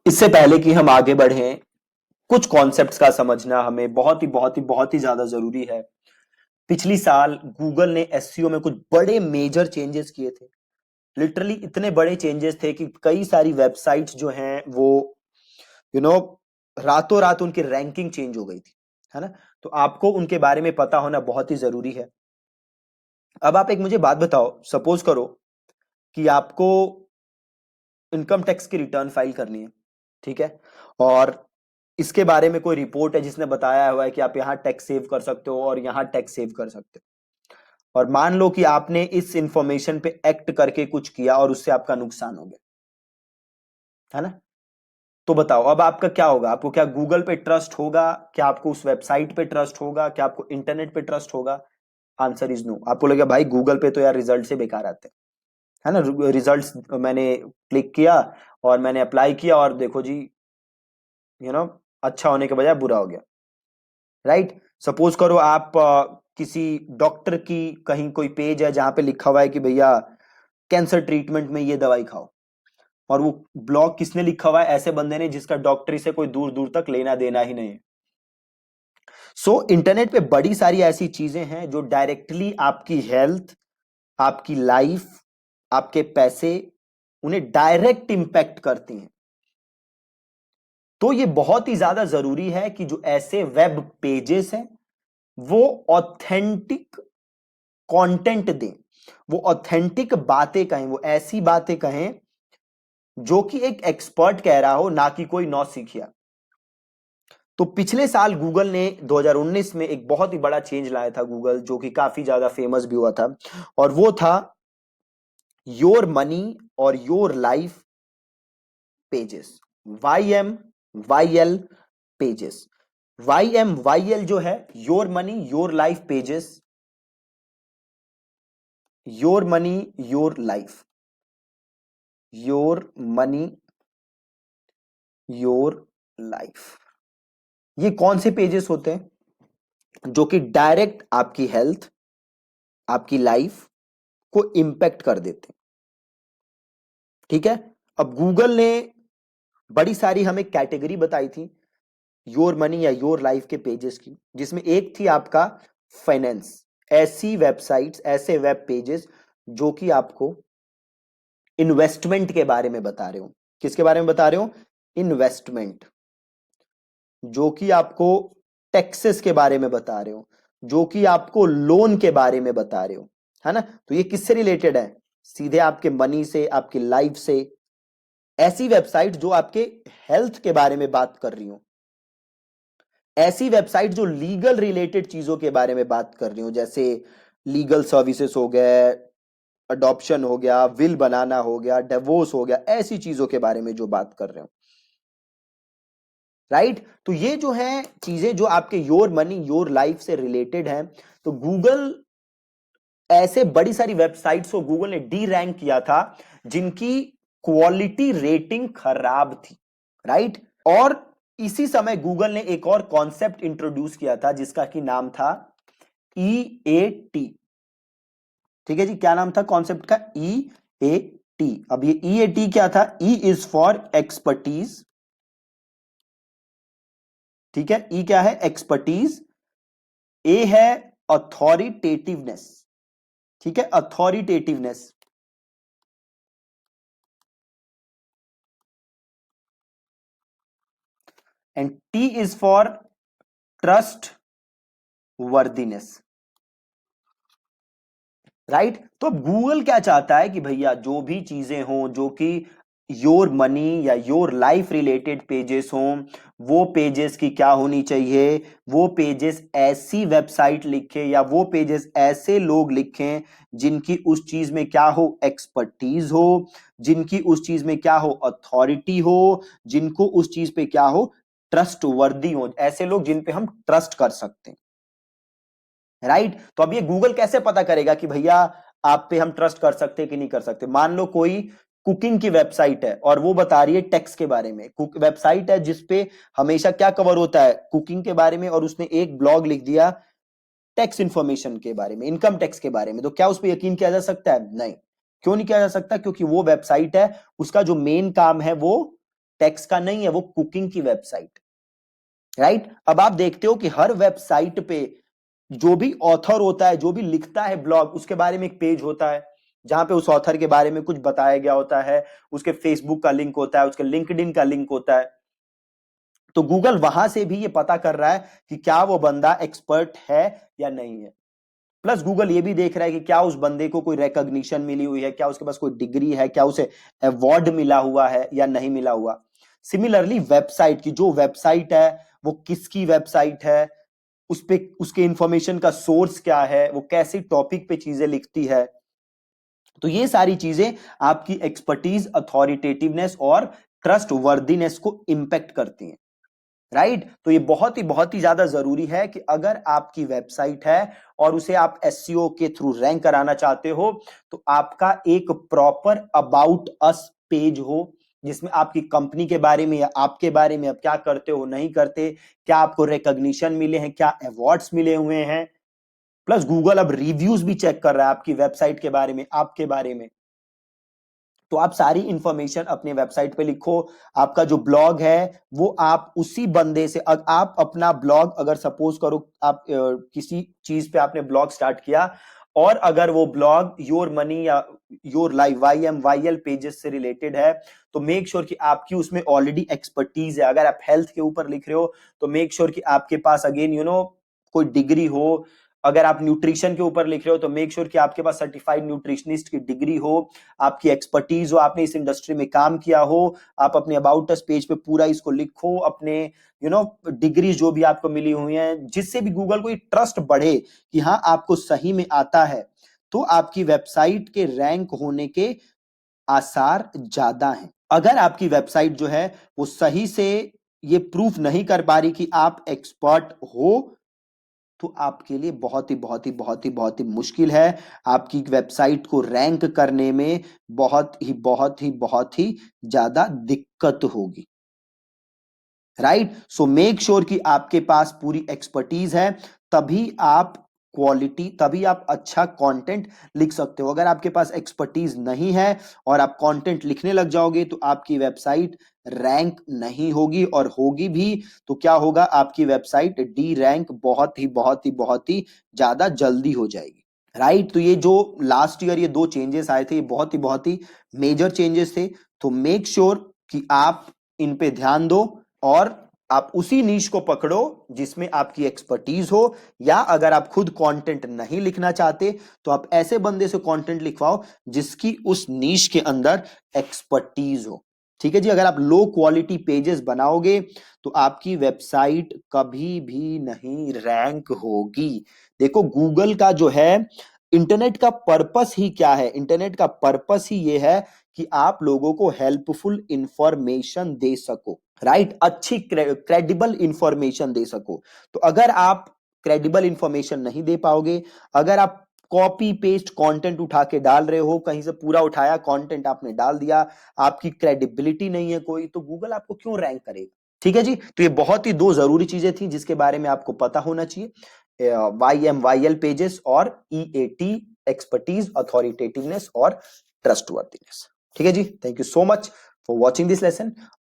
इससे पहले कि हम आगे बढ़ें, कुछ कॉन्सेप्ट्स का समझना हमें बहुत ही ज्यादा जरूरी है। पिछली साल गूगल ने एसईओ में कुछ बड़े मेजर चेंजेस किए थे। लिटरली इतने बड़े चेंजेस थे कि कई सारी वेबसाइट्स जो हैं वो यू नो रातों रात उनकी रैंकिंग चेंज हो गई थी, है ना। तो आपको उनके बारे में पता होना बहुत ही जरूरी है। अब आप एक मुझे बात बताओ, सपोज करो कि आपको इनकम टैक्स की रिटर्न फाइल करनी है, ठीक है। और इसके बारे में कोई रिपोर्ट है जिसने बताया हुआ है कि आप यहाँ टैक्स सेव कर सकते हो और यहाँ टैक्स सेव कर सकते हो, और मान लो कि आपने इस इंफॉर्मेशन पे एक्ट करके कुछ किया और उससे आपका नुकसान हो गया, है ना। तो बताओ अब आपका क्या होगा? आपको क्या गूगल पे ट्रस्ट होगा? क्या आपको उस वेबसाइट पे ट्रस्ट होगा? क्या आपको इंटरनेट पे ट्रस्ट होगा? Answer is no. आपको लगेगा भाई गूगल पे तो यार रिजल्ट से बेकार आते हैं, है ना। रिजल्ट्स मैंने क्लिक किया और मैंने अप्लाई किया और देखो जी, अच्छा होने के बजाय बुरा हो गया, राइट। सपोज करो आप किसी डॉक्टर की कहीं कोई पेज है जहां पे लिखा हुआ है कि भैया कैंसर ट्रीटमेंट में ये दवाई खाओ, और वो ब्लॉग किसने लिखा हुआ है? ऐसे बंदे ने जिसका डॉक्टरी से कोई दूर दूर तक लेना देना ही नहीं है। इंटरनेट पे बड़ी सारी ऐसी चीजें हैं जो डायरेक्टली आपकी हेल्थ, आपकी लाइफ, आपके पैसे, उन्हें डायरेक्ट इंपैक्ट करती हैं। तो ये बहुत ही ज्यादा जरूरी है कि जो ऐसे वेब पेजेस हैं वो ऑथेंटिक कंटेंट दें, वो ऑथेंटिक बातें कहें, वो ऐसी बातें कहें जो कि एक एक्सपर्ट कह रहा हो, ना कि कोई नौसिखिया। तो पिछले साल गूगल ने 2019 में एक बहुत ही बड़ा चेंज लाया था गूगल, जो कि काफी ज्यादा फेमस भी हुआ था, और वो था योर मनी और your life pages. YMYL pages. YMYL जो है your money your life pages, your money your life, your money your life. ये कौन से पेजेस होते हैं जो कि डायरेक्ट आपकी हेल्थ, आपकी लाइफ को इंपैक्ट कर देते हैं, ठीक है। अब गूगल ने बड़ी सारी हमें कैटेगरी बताई थी योर मनी या योर लाइफ के पेजेस की, जिसमें एक थी आपका फाइनेंस। ऐसी वेबसाइट्स, ऐसे वेब पेजेस जो कि आपको इन्वेस्टमेंट के बारे में बता रहे हो। किसके बारे में बता रहे हो? इन्वेस्टमेंट। जो कि आपको टैक्सेस के बारे में बता रहे हो, जो कि आपको लोन के बारे में बता रहे हो, है ना। तो ये किससे रिलेटेड है? सीधे आपके मनी से, आपकी लाइफ से। ऐसी वेबसाइट जो आपके हेल्थ के बारे में बात कर रही हो, ऐसी वेबसाइट जो लीगल रिलेटेड चीजों के बारे में बात कर रही हो, जैसे लीगल सर्विसेज हो गए, अडॉप्शन हो गया, विल बनाना हो गया, डिवोर्स हो गया, ऐसी चीजों के बारे में जो बात कर रहे हो, राइट। तो ये जो है चीजें जो आपके योर मनी योर लाइफ से रिलेटेड हैं, तो गूगल ऐसे बड़ी सारी वेबसाइट्स को गूगल ने डी रैंक किया था जिनकी क्वालिटी रेटिंग खराब थी, राइट। और इसी समय गूगल ने एक और कॉन्सेप्ट इंट्रोड्यूस किया था जिसका कि नाम था EAT। ठीक है जी, क्या नाम था कॉन्सेप्ट का? EAT। अब ये EAT क्या था? E इज फॉर एक्सपर्टीज, ठीक है। E क्या है? एक्सपर्टीज। A है अथॉरिटेटिवनेस, ठीक है, authoritativeness. And T is for trustworthiness, right. तो अब गूगल क्या चाहता है कि भैया जो भी चीजें हों जो कि योर मनी या योर लाइफ रिलेटेड पेजेस हों, वो पेजेस की क्या होनी चाहिए? वो पेजेस ऐसी वेबसाइट लिखे या वो पेजेस ऐसे लोग लिखें जिनकी उस चीज में क्या हो? एक्सपर्टीज हो, जिनकी उस चीज में क्या हो? अथॉरिटी हो, जिनको उस चीज पे क्या हो? ट्रस्ट वर्दी हो, ऐसे लोग जिन पे हम ट्रस्ट कर सकते हैं, राइट। तो अब ये गूगल कैसे पता करेगा कि भैया आप पे हम ट्रस्ट कर सकते हैं कि नहीं कर सकते? मान लो कोई कुकिंग की वेबसाइट है और वो बता रही है टैक्स के बारे में। कुक वेबसाइट है जिसपे हमेशा क्या कवर होता है? कुकिंग के बारे में, और उसने एक ब्लॉग लिख दिया टैक्स इंफॉर्मेशन के बारे में, इनकम टैक्स के बारे में, तो क्या उस पर यकीन किया जा सकता है? नहीं। क्यों नहीं किया जा सकता? क्योंकि वो वेबसाइट है, उसका जो मेन काम है वो टेक्स्ट का नहीं है, वो कुकिंग की वेबसाइट, राइट। अब आप देखते हो कि हर वेबसाइट पे जो भी ऑथर होता है, जो भी लिखता है ब्लॉग, उसके बारे में एक पेज होता है जहां पे उस ऑथर के बारे में कुछ बताया गया होता है, उसके फेसबुक का लिंक होता है, उसके लिंक्डइन का लिंक होता है। तो गूगल वहां से भी ये पता कर रहा है कि क्या वो बंदा एक्सपर्ट है या नहीं है। प्लस गूगल ये भी देख रहा है कि क्या उस बंदे को कोई रिकॉग्निशन मिली हुई है, क्या उसके पास कोई डिग्री है, क्या उसे अवार्ड मिला हुआ है या नहीं मिला हुआ। सिमिलरली वेबसाइट की, जो वेबसाइट है वो किसकी वेबसाइट है, उस पे उसके इंफॉर्मेशन का सोर्स क्या है, वो कैसे टॉपिक पे चीजें लिखती है। तो ये सारी चीजें आपकी एक्सपर्टीज, अथॉरिटेटिवनेस और ट्रस्ट वर्दीनेस को इंपैक्ट करती हैं, राइट। तो ये बहुत ही ज्यादा जरूरी है कि अगर आपकी वेबसाइट है और उसे आप एसईओ के थ्रू रैंक कराना चाहते हो, तो आपका एक प्रॉपर अबाउट अस पेज हो, जिसमें आपकी कंपनी के बारे में या आपके बारे में, आप क्या करते हो नहीं करते, क्या आपको रिकॉग्निशन मिले हैं, क्या अवार्ड्स मिले हुए हैं। प्लस गूगल अब रिव्यूज भी चेक कर रहा है आपकी वेबसाइट के बारे में, आपके बारे में। तो आप सारी इंफॉर्मेशन अपने वेबसाइट पे लिखो। आपका जो ब्लॉग है वो आप उसी बंदे से, आप अपना ब्लॉग अगर सपोज करो आप किसी चीज पे आपने ब्लॉग स्टार्ट किया, और अगर वो ब्लॉग योर मनी या योर लाइफ YMYL पेजेस से रिलेटेड है, तो मेक श्योर कि आपकी उसमें ऑलरेडी एक्सपर्टीज है। अगर आप हेल्थ के ऊपर लिख रहे हो तो मेक श्योर कि आपके पास अगेन कोई डिग्री हो। अगर आप न्यूट्रिशन के ऊपर लिख रहे हो तो मेक श्योर कि आपके पास सर्टिफाइड न्यूट्रिशनिस्ट की डिग्री हो, आपकी एक्सपर्टीज हो, आपने इस इंडस्ट्री में काम किया हो। आप अपने अबाउट अस पेज पे पूरा इसको लिखो, अपने डिग्री जो भी आपको मिली हुई हैं, जिससे भी गूगल को ट्रस्ट बढ़े कि हाँ आपको सही में आता है। तो आपकी वेबसाइट के रैंक होने के आसार ज्यादा हैं। अगर आपकी वेबसाइट जो है वो सही से ये प्रूफ नहीं कर पा रही कि आप एक्सपर्ट हो, तो आपके लिए बहुत ही मुश्किल है। आपकी वेबसाइट को रैंक करने में बहुत ही ज्यादा दिक्कत होगी, राइट। सो मेक श्योर कि आपके पास पूरी एक्सपर्टीज है, तभी आप अच्छा कंटेंट लिख सकते हो। अगर आपके पास एक्सपर्टीज नहीं है और आप कंटेंट लिखने लग जाओगे तो आपकी वेबसाइट रैंक नहीं होगी, और होगी भी तो क्या होगा, आपकी वेबसाइट डी रैंक बहुत ही ज्यादा जल्दी हो जाएगी, राइट। तो ये जो लास्ट ईयर ये 2 चेंजेस आए थे, ये बहुत ही मेजर चेंजेस थे। तो मेक श्योर कि आप इन पे ध्यान दो और आप उसी नीश को पकड़ो जिसमें आपकी एक्सपर्टीज हो, या अगर आप खुद कंटेंट नहीं लिखना चाहते तो आप ऐसे बंदे से कंटेंट लिखवाओ जिसकी उस नीश के अंदर एक्सपर्टीज हो। ठीक है जी। अगर आप लो क्वालिटी पेजेस बनाओगे तो आपकी वेबसाइट कभी भी नहीं रैंक होगी। देखो गूगल का जो है, इंटरनेट का पर्पस ही क्या है, इंटरनेट का पर्पस ही ये है कि आप लोगों को हेल्पफुल इंफॉर्मेशन दे सको, राइट। अच्छी क्रेडिबल इंफॉर्मेशन दे सको। तो अगर आप क्रेडिबल इंफॉर्मेशन नहीं दे पाओगे, अगर आप कॉपी पेस्ट कंटेंट उठा के डाल रहे हो, कहीं से पूरा उठाया कंटेंट आपने डाल दिया, आपकी क्रेडिबिलिटी नहीं है कोई, तो गूगल आपको क्यों रैंक करेगा। ठीक है जी। तो ये बहुत ही 2 जरूरी चीजें थी जिसके बारे में आपको पता होना चाहिए, YMYL पेजेस और EAT, एक्सपर्टीज, अथॉरिटेटिवनेस और ट्रस्टवर्थीनेस। ठीक है जी। Thank you so much for watching this lesson.